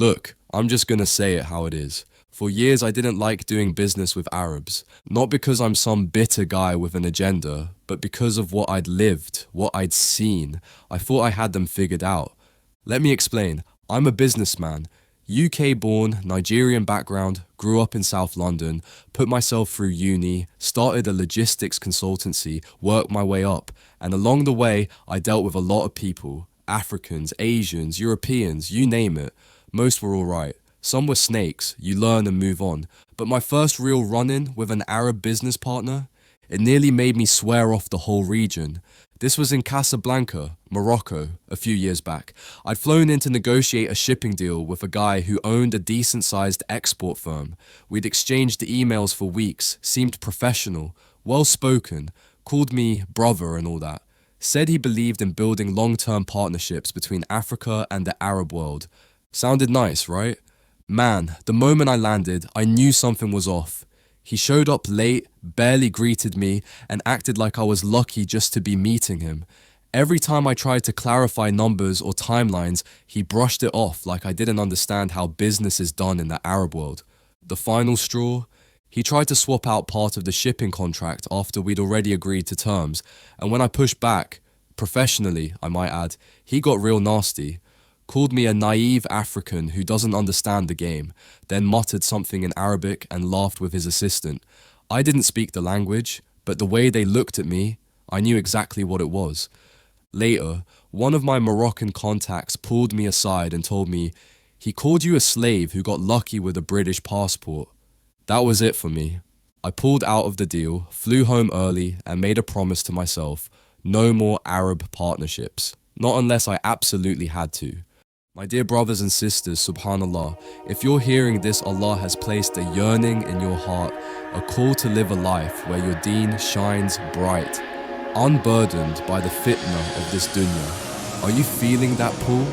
Look, I'm just gonna say it how it is. For years, I didn't like doing business with Arabs. Not because I'm some bitter guy with an agenda, but because of what I'd lived, what I'd seen. I thought I had them figured out. Let me explain. I'm a businessman. UK born, Nigerian background, grew up in South London, put myself through uni, started a logistics consultancy, worked my way up, and along the way, I dealt with a lot of people. Africans, Asians, Europeans, you name it. Most were alright. Some were snakes, you learn and move on. But my first real run-in with an Arab business partner, it nearly made me swear off the whole region. This was in Casablanca, Morocco, a few years back. I'd flown in to negotiate a shipping deal with a guy who owned a decent-sized export firm. We'd exchanged emails for weeks, seemed professional, well-spoken, called me brother and all that. Said he believed in building long-term partnerships between Africa and the Arab world. Sounded nice, right? Man, the moment I landed, I knew something was off. He showed up late, barely greeted me, and acted like I was lucky just to be meeting him. Every time I tried to clarify numbers or timelines, he brushed it off like I didn't understand how business is done in the Arab world. The final straw? He tried to swap out part of the shipping contract after we'd already agreed to terms, and when I pushed back, professionally, I might add, he got real nasty. Called me a naive African who doesn't understand the game, then muttered something in Arabic and laughed with his assistant. I didn't speak the language, but the way they looked at me, I knew exactly what it was. Later, one of my Moroccan contacts pulled me aside and told me, "He called you a slave who got lucky with a British passport." That was it for me. I pulled out of the deal, flew home early, and made a promise to myself, no more Arab partnerships. Not unless I absolutely had to. My dear brothers and sisters, subhanallah, if you're hearing this, Allah has placed a yearning in your heart, a call to live a life where your deen shines bright, unburdened by the fitna of this dunya. Are you feeling that pull,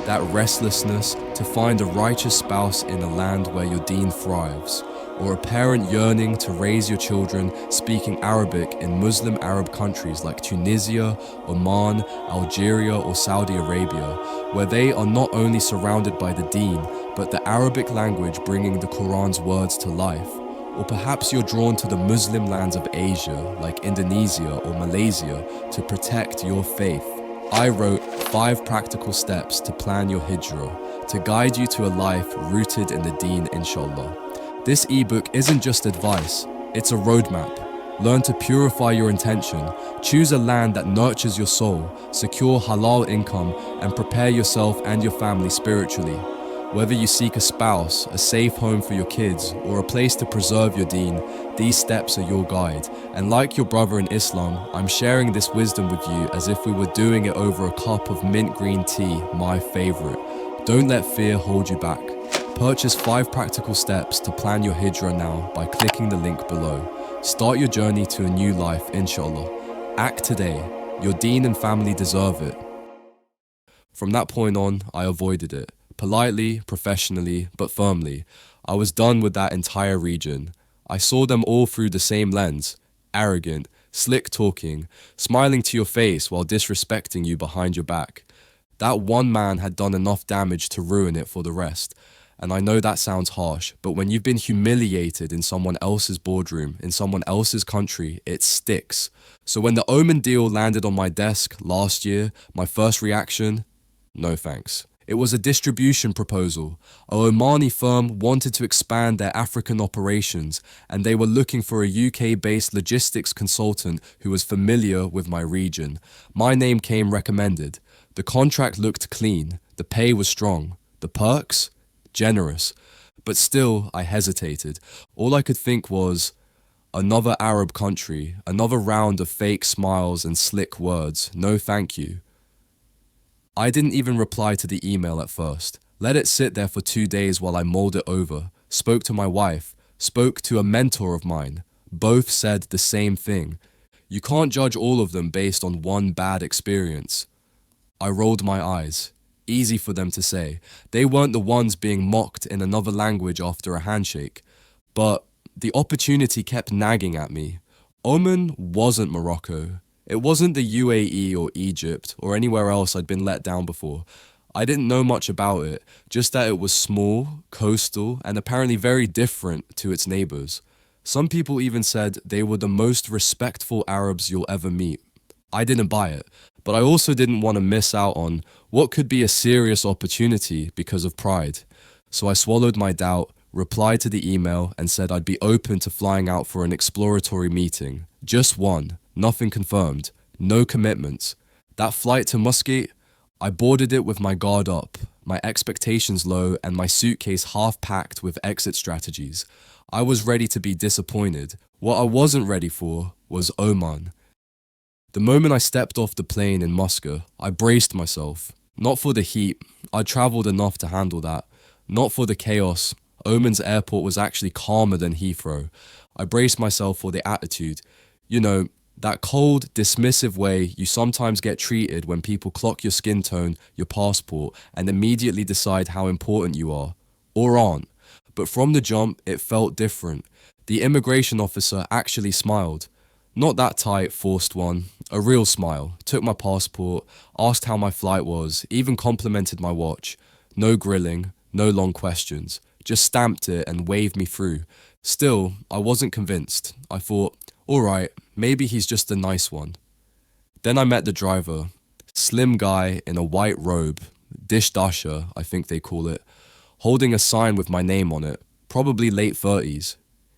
that restlessness to find a righteous spouse in a land where your deen thrives? Or a parent yearning to raise your children speaking Arabic in Muslim Arab countries like Tunisia, Oman, Algeria or Saudi Arabia, where they are not only surrounded by the deen, but the Arabic language bringing the Quran's words to life? Or perhaps you're drawn to the Muslim lands of Asia like Indonesia or Malaysia to protect your faith. I wrote 5 practical steps to plan your hijrah, to guide you to a life rooted in the deen, inshallah. This ebook isn't just advice, it's a roadmap. Learn to purify your intention, choose a land that nurtures your soul, secure halal income, and prepare yourself and your family spiritually. Whether you seek a spouse, a safe home for your kids, or a place to preserve your deen, these steps are your guide. And like your brother in Islam, I'm sharing this wisdom with you as if we were doing it over a cup of mint green tea, my favorite. Don't let fear hold you back. Purchase 5 practical steps to plan your hijrah now by clicking the link below. Start your journey to a new life, inshallah. Act today. Your deen and family deserve it. From that point on, I avoided it. Politely, professionally, but firmly. I was done with that entire region. I saw them all through the same lens. Arrogant, slick talking, smiling to your face while disrespecting you behind your back. That one man had done enough damage to ruin it for the rest. And I know that sounds harsh, but when you've been humiliated in someone else's boardroom, in someone else's country, it sticks. So when the Oman deal landed on my desk last year, my first reaction? No thanks. It was a distribution proposal. A Omani firm wanted to expand their African operations, and they were looking for a UK-based logistics consultant who was familiar with my region. My name came recommended. The contract looked clean. The pay was strong. The perks? Generous. But still, I hesitated. All I could think was, another Arab country, another round of fake smiles and slick words, no thank you. I didn't even reply to the email at first. Let it sit there for 2 days while I mulled it over. Spoke to my wife. Spoke to a mentor of mine. Both said the same thing. You can't judge all of them based on one bad experience. I rolled my eyes. Easy for them to say. They weren't the ones being mocked in another language after a handshake. But the opportunity kept nagging at me. Oman wasn't Morocco. It wasn't the UAE or Egypt or anywhere else I'd been let down before. I didn't know much about it, just that it was small, coastal, and apparently very different to its neighbors. Some people even said they were the most respectful Arabs you'll ever meet. I didn't buy it, but I also didn't want to miss out on what could be a serious opportunity because of pride. So I swallowed my doubt, replied to the email, and said I'd be open to flying out for an exploratory meeting. Just one, nothing confirmed, no commitments. That flight to Muscat, I boarded it with my guard up, my expectations low, and my suitcase half packed with exit strategies. I was ready to be disappointed. What I wasn't ready for was Oman. The moment I stepped off the plane in Muscat, I braced myself. Not for the heat, I'd traveled enough to handle that. Not for the chaos, Oman's airport was actually calmer than Heathrow. I braced myself for the attitude. You know, that cold, dismissive way you sometimes get treated when people clock your skin tone, your passport, and immediately decide how important you are. Or aren't. But from the jump, it felt different. The immigration officer actually smiled. Not that tight, forced one. A real smile. Took my passport, asked how my flight was, even complimented my watch. No grilling, no long questions. Just stamped it and waved me through. Still, I wasn't convinced. I thought, alright, maybe he's just a nice one. Then I met the driver. Slim guy in a white robe, dish dasher, I think they call it, holding a sign with my name on it, probably late 30s.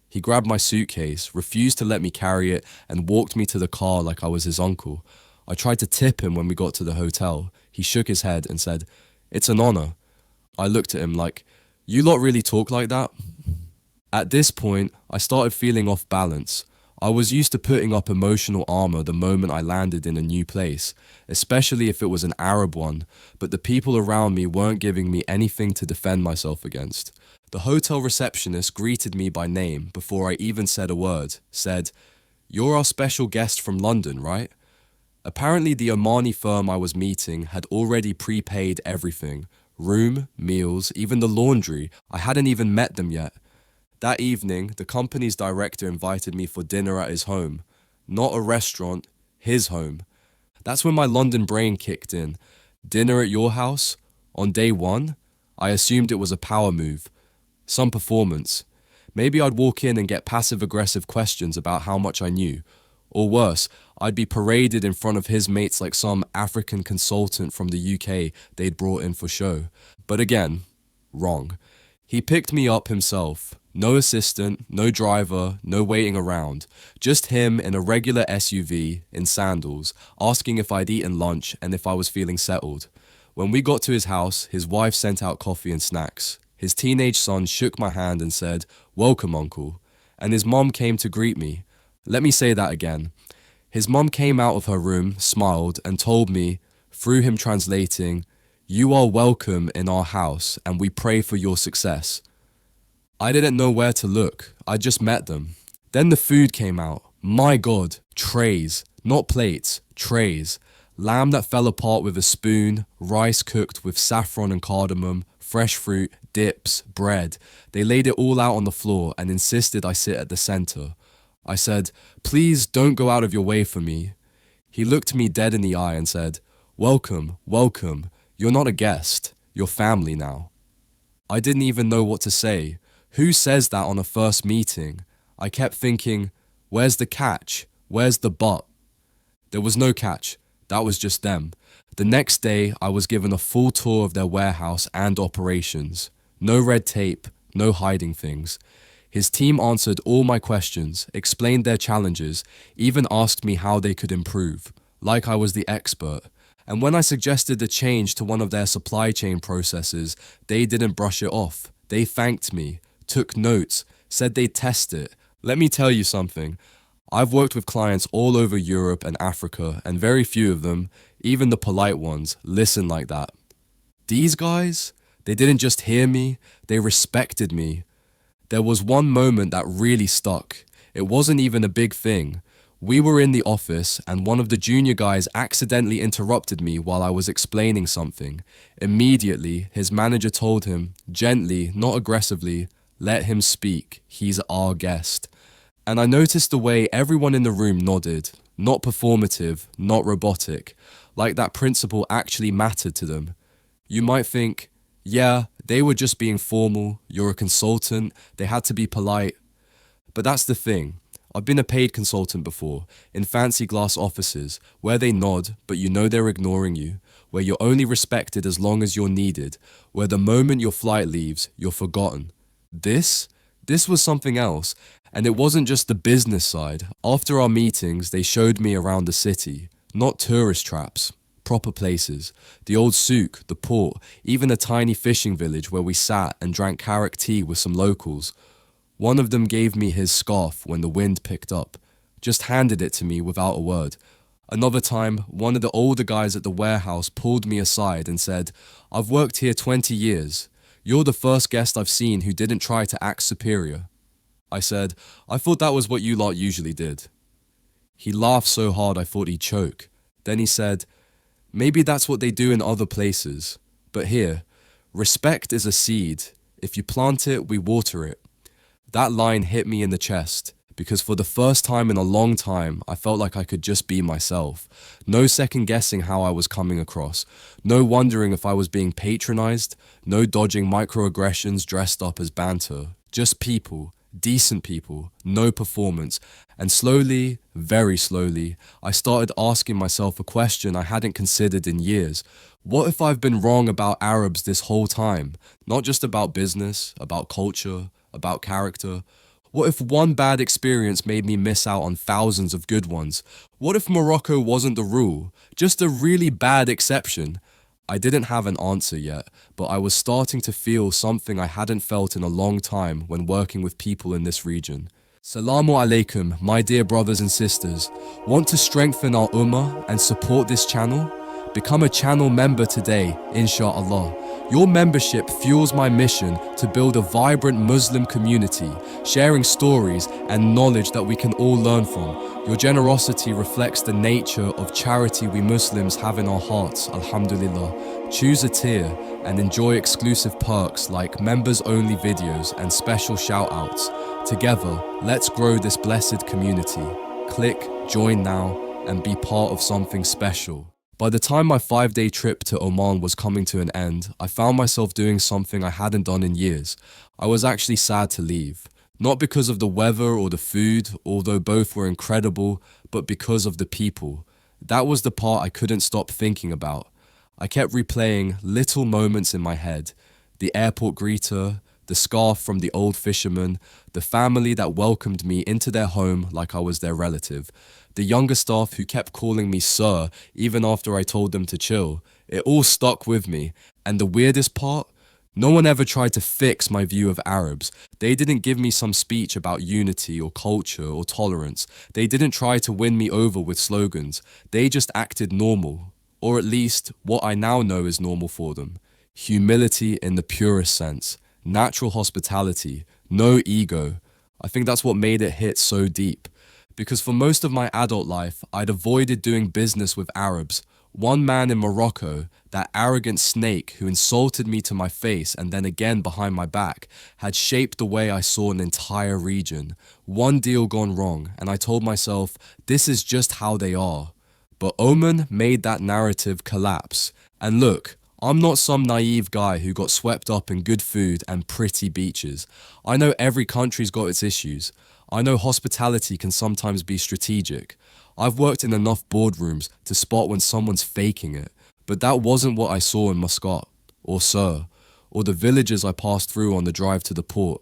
He grabbed my suitcase, refused to let me carry it, and walked me to the car like I was his uncle. I tried to tip him when we got to the hotel. He shook his head and said, "It's an honor." I looked at him like, "You lot really talk like that?" At this point, I started feeling off balance. I was used to putting up emotional armor the moment I landed in a new place, especially if it was an Arab one, but the people around me weren't giving me anything to defend myself against. The hotel receptionist greeted me by name before I even said a word, said, "You're our special guest from London, right?" Apparently the Omani firm I was meeting had already prepaid everything. Room, meals, even the laundry. I hadn't even met them yet. That evening, the company's director invited me for dinner at his home. Not a restaurant, his home. That's when my London brain kicked in. Dinner at your house? On day one? I assumed it was a power move. Some performance. Maybe I'd walk in and get passive-aggressive questions about how much I knew. Or worse, I'd be paraded in front of his mates like some African consultant from the UK they'd brought in for show. But again, wrong. He picked me up himself. No assistant, no driver, no waiting around. Just him in a regular SUV, in sandals, asking if I'd eaten lunch and if I was feeling settled. When we got to his house, his wife sent out coffee and snacks. His teenage son shook my hand and said, "Welcome, uncle." And his mom came to greet me. Let me say that again. His mom came out of her room, smiled, and told me, through him translating, "You are welcome in our house and we pray for your success." I didn't know where to look. I just met them. Then the food came out. My God, trays. Not plates, trays. Lamb that fell apart with a spoon, rice cooked with saffron and cardamom, fresh fruit, dips, bread. They laid it all out on the floor and insisted I sit at the center. I said, "Please don't go out of your way for me." He looked me dead in the eye and said, "Welcome, welcome. You're not a guest. You're family now." I didn't even know what to say. Who says that on a first meeting? I kept thinking, where's the catch? Where's the but? There was no catch. That was just them. The next day, I was given a full tour of their warehouse and operations. No red tape, no hiding things. His team answered all my questions, explained their challenges, even asked me how they could improve, like I was the expert. And when I suggested a change to one of their supply chain processes, they didn't brush it off. They thanked me, took notes, said they'd test it. Let me tell you something. I've worked with clients all over Europe and Africa, and very few of them, even the polite ones, listen like that. These guys, they didn't just hear me, they respected me. There was one moment that really stuck. It wasn't even a big thing. We were in the office and one of the junior guys accidentally interrupted me while I was explaining something. Immediately, his manager told him, gently, not aggressively, "Let him speak, he's our guest." And I noticed the way everyone in the room nodded, not performative, not robotic, like that principle actually mattered to them. You might think, yeah, they were just being formal, you're a consultant, they had to be polite. But that's the thing. I've been a paid consultant before, in fancy glass offices, where they nod, but you know they're ignoring you, where you're only respected as long as you're needed, where the moment your flight leaves, you're forgotten. This was something else, and it wasn't just the business side. After our meetings, they showed me around the city, not tourist traps, proper places, the old souk, the port, even a tiny fishing village where we sat and drank carrot tea with some locals. One of them gave me his scarf when the wind picked up, just handed it to me without a word. Another time, one of the older guys at the warehouse pulled me aside and said, "I've worked here 20 years. You're the first guest I've seen who didn't try to act superior." I said, "I thought that was what you lot usually did." He laughed so hard I thought he'd choke. Then he said, "Maybe that's what they do in other places. But here, respect is a seed. If you plant it, we water it." That line hit me in the chest, because for the first time in a long time, I felt like I could just be myself. No second guessing how I was coming across. No wondering if I was being patronized. No dodging microaggressions dressed up as banter. Just people. Decent people, no performance, and slowly, very slowly, I started asking myself a question I hadn't considered in years. What if I've been wrong about Arabs this whole time? Not just about business, about culture, about character. What if one bad experience made me miss out on thousands of good ones? What if Morocco wasn't the rule, just a really bad exception? I didn't have an answer yet, but I was starting to feel something I hadn't felt in a long time when working with people in this region. Salamu alaikum, my dear brothers and sisters. Want to strengthen our ummah and support this channel? Become a channel member today, inshallah. Your membership fuels my mission to build a vibrant Muslim community, sharing stories and knowledge that we can all learn from. Your generosity reflects the nature of charity we Muslims have in our hearts, alhamdulillah. Choose a tier and enjoy exclusive perks like members-only videos and special shout-outs. Together, let's grow this blessed community. Click join now and be part of something special. By the time my 5-day trip to Oman was coming to an end, I found myself doing something I hadn't done in years. I was actually sad to leave. Not because of the weather or the food, although both were incredible, but because of the people. That was the part I couldn't stop thinking about. I kept replaying little moments in my head. The airport greeter, the scarf from the old fisherman, the family that welcomed me into their home like I was their relative, the younger staff who kept calling me sir even after I told them to chill. It all stuck with me. And the weirdest part? No one ever tried to fix my view of Arabs. They didn't give me some speech about unity or culture or tolerance. They didn't try to win me over with slogans. They just acted normal. Or at least, what I now know is normal for them. Humility in the purest sense. Natural hospitality. No ego. I think that's what made it hit so deep. Because for most of my adult life, I'd avoided doing business with Arabs. One man in Morocco, that arrogant snake who insulted me to my face and then again behind my back, had shaped the way I saw an entire region. One deal gone wrong, and I told myself, this is just how they are. But Oman made that narrative collapse. And look, I'm not some naive guy who got swept up in good food and pretty beaches. I know every country's got its issues. I know hospitality can sometimes be strategic. I've worked in enough boardrooms to spot when someone's faking it. But that wasn't what I saw in Muscat, or Sur, or the villages I passed through on the drive to the port.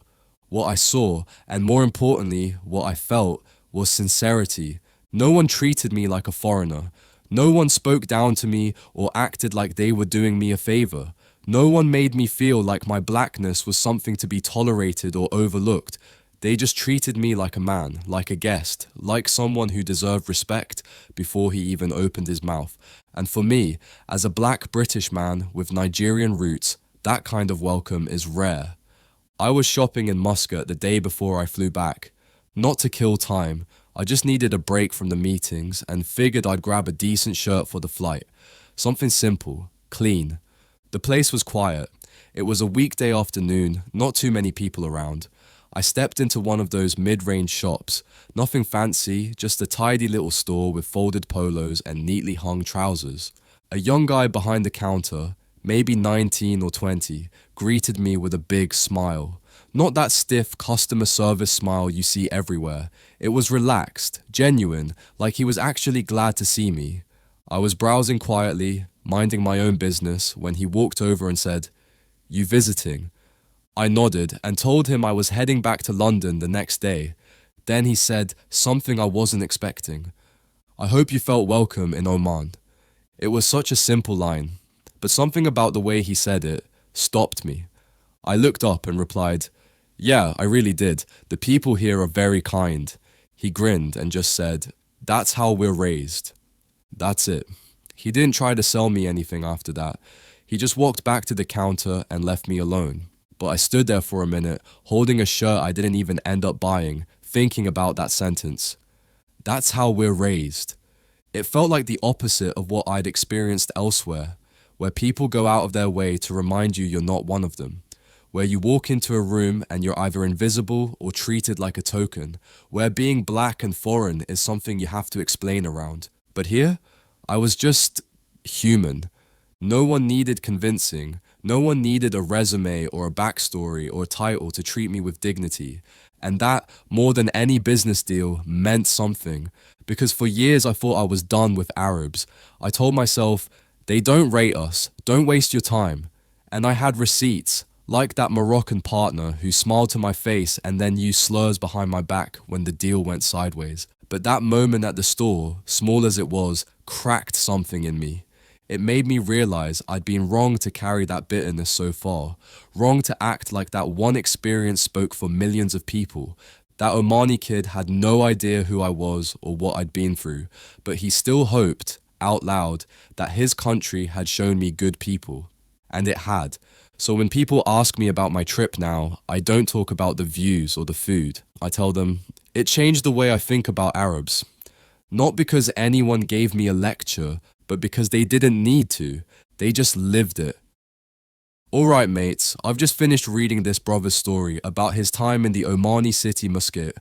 What I saw, and more importantly, what I felt, was sincerity. No one treated me like a foreigner. No one spoke down to me or acted like they were doing me a favor. No one made me feel like my blackness was something to be tolerated or overlooked. They just treated me like a man, like a guest, like someone who deserved respect before he even opened his mouth. And for me, as a black British man with Nigerian roots, that kind of welcome is rare. I was shopping in Muscat the day before I flew back. Not to kill time, I just needed a break from the meetings and figured I'd grab a decent shirt for the flight. Something simple, clean. The place was quiet. It was a weekday afternoon, not too many people around. I stepped into one of those mid-range shops. Nothing fancy, just a tidy little store with folded polos and neatly hung trousers. A young guy behind the counter, maybe 19 or 20, greeted me with a big smile. Not that stiff customer service smile you see everywhere. It was relaxed, genuine, like he was actually glad to see me. I was browsing quietly, minding my own business, when he walked over and said, "You visiting?" I nodded and told him I was heading back to London the next day. Then he said something I wasn't expecting. "I hope you felt welcome in Oman." It was such a simple line, but something about the way he said it stopped me. I looked up and replied, "Yeah, I really did. The people here are very kind." He grinned and just said, "That's how we're raised." That's it. He didn't try to sell me anything after that. He just walked back to the counter and left me alone. But I stood there for a minute, holding a shirt I didn't even end up buying, thinking about that sentence. That's how we're raised. It felt like the opposite of what I'd experienced elsewhere, where people go out of their way to remind you you're not one of them, where you walk into a room and you're either invisible or treated like a token, where being black and foreign is something you have to explain around. But here, I was just human. No one needed convincing. No one needed a resume or a backstory or a title to treat me with dignity. And that, more than any business deal, meant something. Because for years I thought I was done with Arabs. I told myself, they don't rate us, don't waste your time. And I had receipts, like that Moroccan partner who smiled to my face and then used slurs behind my back when the deal went sideways. But that moment at the store, small as it was, cracked something in me. It made me realize I'd been wrong to carry that bitterness so far, wrong to act like that one experience spoke for millions of people. That Omani kid had no idea who I was or what I'd been through, but he still hoped, out loud, that his country had shown me good people. And it had. So when people ask me about my trip now, I don't talk about the views or the food. I tell them, it changed the way I think about Arabs. Not because anyone gave me a lecture, but because they didn't need to. They just lived it. Alright mates, I've just finished reading this brother's story about his time in the Omani city Muscat,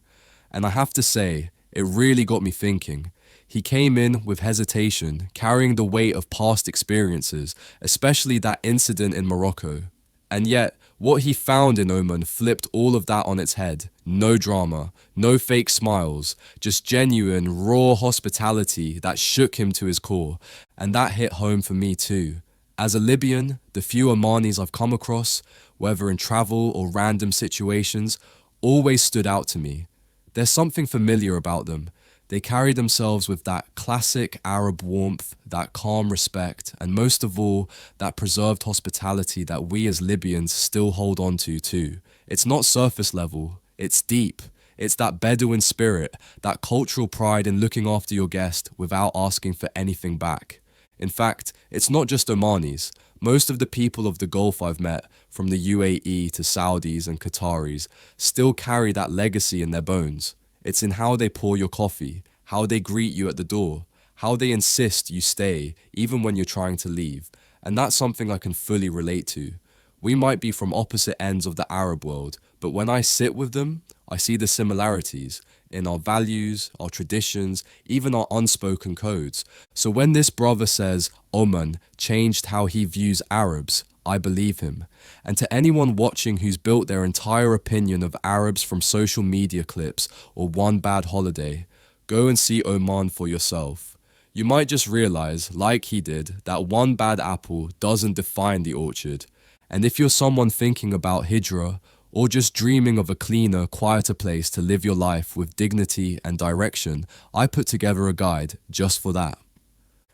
and I have to say, it really got me thinking. He came in with hesitation, carrying the weight of past experiences, especially that incident in Morocco. And yet, what he found in Oman flipped all of that on its head. No drama, no fake smiles, just genuine, raw hospitality that shook him to his core. And that hit home for me too. As a Libyan, the few Omanis I've come across, whether in travel or random situations, always stood out to me. There's something familiar about them. They carry themselves with that classic Arab warmth, that calm respect, and most of all, that preserved hospitality that we as Libyans still hold on to too. It's not surface level, it's deep. It's that Bedouin spirit, that cultural pride in looking after your guest without asking for anything back. In fact, it's not just Omanis. Most of the people of the Gulf I've met, from the UAE to Saudis and Qataris, still carry that legacy in their bones. It's in how they pour your coffee, how they greet you at the door, how they insist you stay, even when you're trying to leave. And that's something I can fully relate to. We might be from opposite ends of the Arab world, but when I sit with them, I see the similarities in our values, our traditions, even our unspoken codes. So when this brother says Oman changed how he views Arabs, I believe him. And to anyone watching who's built their entire opinion of Arabs from social media clips or one bad holiday, go and see Oman for yourself. You might just realize, like he did, that one bad apple doesn't define the orchard. And if you're someone thinking about Hijrah, or just dreaming of a cleaner, quieter place to live your life with dignity and direction, I put together a guide just for that.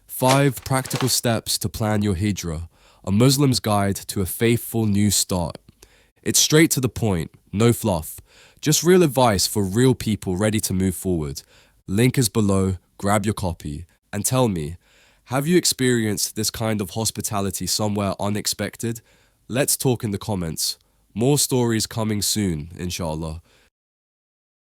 5 practical steps to plan your Hijrah. A Muslim's guide to a faithful new start. It's straight to the point, no fluff. Just real advice for real people ready to move forward. Link is below, grab your copy, and tell me, have you experienced this kind of hospitality somewhere unexpected? Let's talk in the comments. More stories coming soon, inshallah.